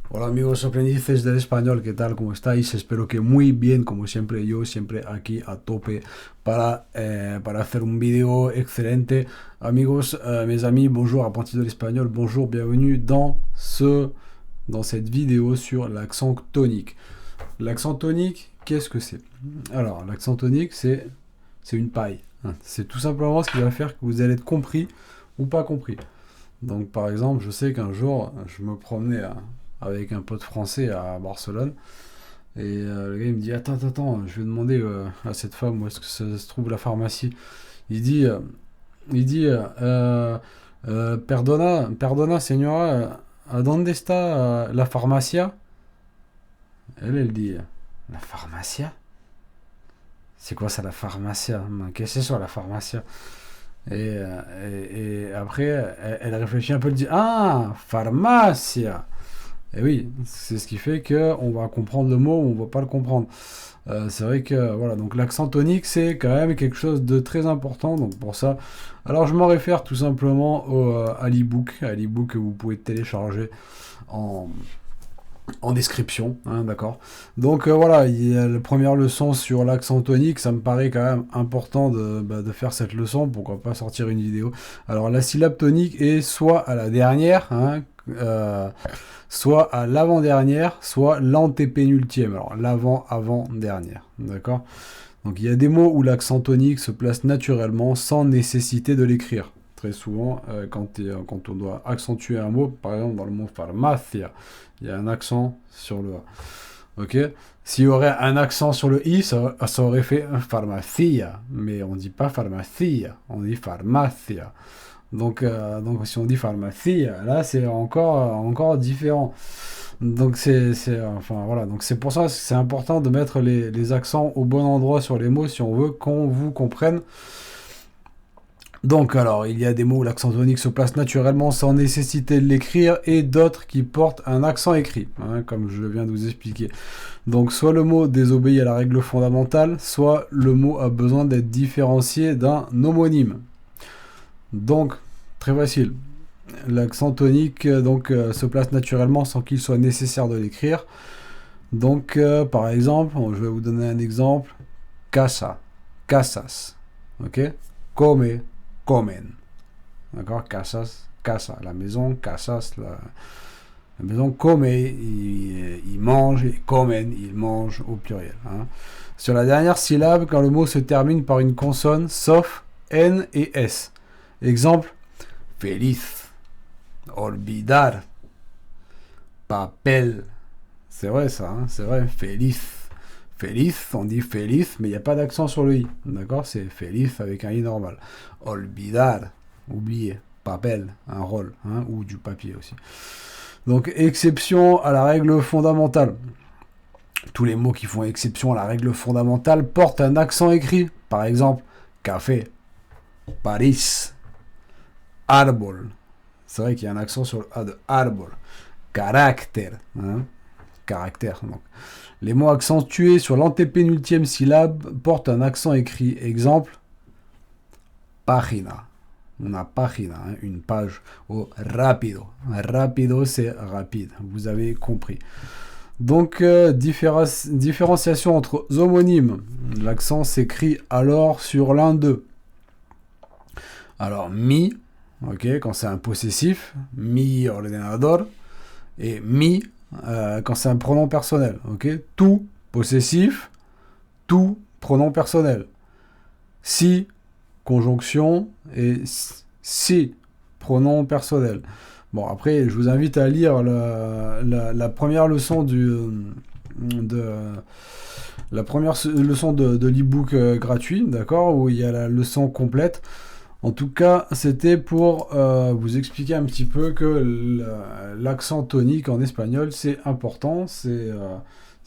Hola amigos aprendices del español, ¿qué tal? ¿Cómo estáis? Espero que muy bien, como siempre, yo siempre aquí a tope para hacer un vidéo excelente. Amigos, mes amis, bonjour apprentis de l'espagnol, bonjour, bienvenue dans cette vidéo sur l'accent tonique. L'accent tonique, qu'est-ce que c'est? Alors, l'accent tonique, c'est une paille, hein. C'est tout simplement ce qui va faire que vous allez être compris ou pas compris. Donc, par exemple, je sais qu'un jour, je me promenais avec un pote français à Barcelone. Et le gars, il me dit, attends, je vais demander à cette femme où est-ce que ça se trouve la pharmacie. Il dit, euh, perdona, señora, ¿a dónde está la farmacia? Elle dit, la pharmacia? C'est quoi ça, la pharmacia? Qu'est-ce que c'est sur la pharmacia? Et après, elle réfléchit un peu, elle dit, ah, pharmacia! Et oui, c'est ce qui fait qu'on va comprendre le mot ou on va pas le comprendre. C'est vrai que voilà, donc l'accent tonique c'est quand même quelque chose de très important. Donc pour ça, alors je m'en réfère tout simplement à l'ebook que vous pouvez télécharger en, en description, hein, d'accord. Donc voilà, il y a la première leçon sur l'accent tonique, ça me paraît quand même important de faire cette leçon, pourquoi pas sortir une vidéo. Alors la syllabe tonique est soit à la dernière, hein, soit à l'avant-dernière, soit l'antépénultième. Alors l'avant-avant-dernière, d'accord. Donc il y a des mots où l'accent tonique se place naturellement sans nécessité de l'écrire. Très souvent, quand on doit accentuer un mot, par exemple dans le mot pharmacia, il y a un accent sur le A. Ok. S'il y aurait un accent sur le I, ça aurait fait pharmacia. Mais on ne dit pas pharmacia, on dit pharmacia. Donc si on dit pharmacia, là c'est encore différent. Donc enfin voilà, donc c'est pour ça que c'est important de mettre les accents au bon endroit sur les mots si on veut qu'on vous comprenne. Donc alors, il y a des mots où l'accent tonique se place naturellement sans nécessité de l'écrire et d'autres qui portent un accent écrit, hein, comme je viens de vous expliquer. Donc soit le mot désobéit à la règle fondamentale, soit le mot a besoin d'être différencié d'un homonyme. Donc, très facile. L'accent tonique se place naturellement sans qu'il soit nécessaire de l'écrire. Donc, par exemple, je vais vous donner un exemple. Casa, casas. Ok. Come, comen. D'accord. Casas, casa. La maison, casas, la maison. Come, il mange. Et comen, il mange au pluriel. Hein. Sur la dernière syllabe, quand le mot se termine par une consonne, sauf N et S. Exemple, feliz, olvidar, papel. C'est vrai ça, hein, c'est vrai, feliz. Feliz, on dit feliz, mais il n'y a pas d'accent sur le i. D'accord. C'est feliz avec un i normal. Olvidar, oublier. Papel, un rôle, hein, ou du papier aussi. Donc, exception à la règle fondamentale. Tous les mots qui font exception à la règle fondamentale portent un accent écrit. Par exemple, café, Paris, árbol. C'est vrai qu'il y a un accent sur le A de árbol. Caractère. Hein. Caractère. Donc. Les mots accentués sur l'antépénultième syllabe portent un accent écrit. Exemple, página. On a página, hein, une page. Ou rápido. Rápido, c'est rapide. Vous avez compris. Donc, différenciation entre homonymes. L'accent s'écrit alors sur l'un d'eux. Alors, mi, ok, quand c'est un possessif, mi ordenador, et mi quand c'est un pronom personnel, ok. Tout, possessif, tout, pronom personnel. Si, conjonction, et si, pronom personnel. Bon, après, je vous invite à lire la première leçon la première leçon de l'e-book gratuit, d'accord, où il y a la leçon complète. En tout cas, c'était pour vous expliquer un petit peu que l'accent tonique en espagnol, c'est important,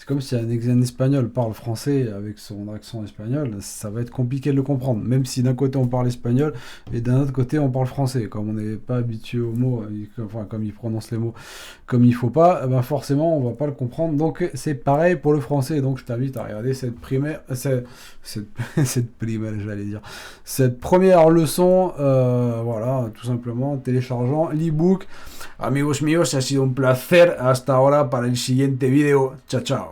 C'est comme si un Espagnol parle français avec son accent espagnol, ça va être compliqué de le comprendre. Même si d'un côté on parle espagnol et d'un autre côté on parle français. Comme on n'est pas habitué aux mots, enfin comme ils prononcent les mots comme il faut pas, ben forcément on va pas le comprendre. Donc c'est pareil pour le français. Donc je t'invite à regarder cette primaire, cette, cette primaire, j'allais dire, cette première leçon, voilà, tout simplement en téléchargeant l'ebook. Amigos míos, ha sido un placer. Hasta ahora para el siguiente video. Chao, chao.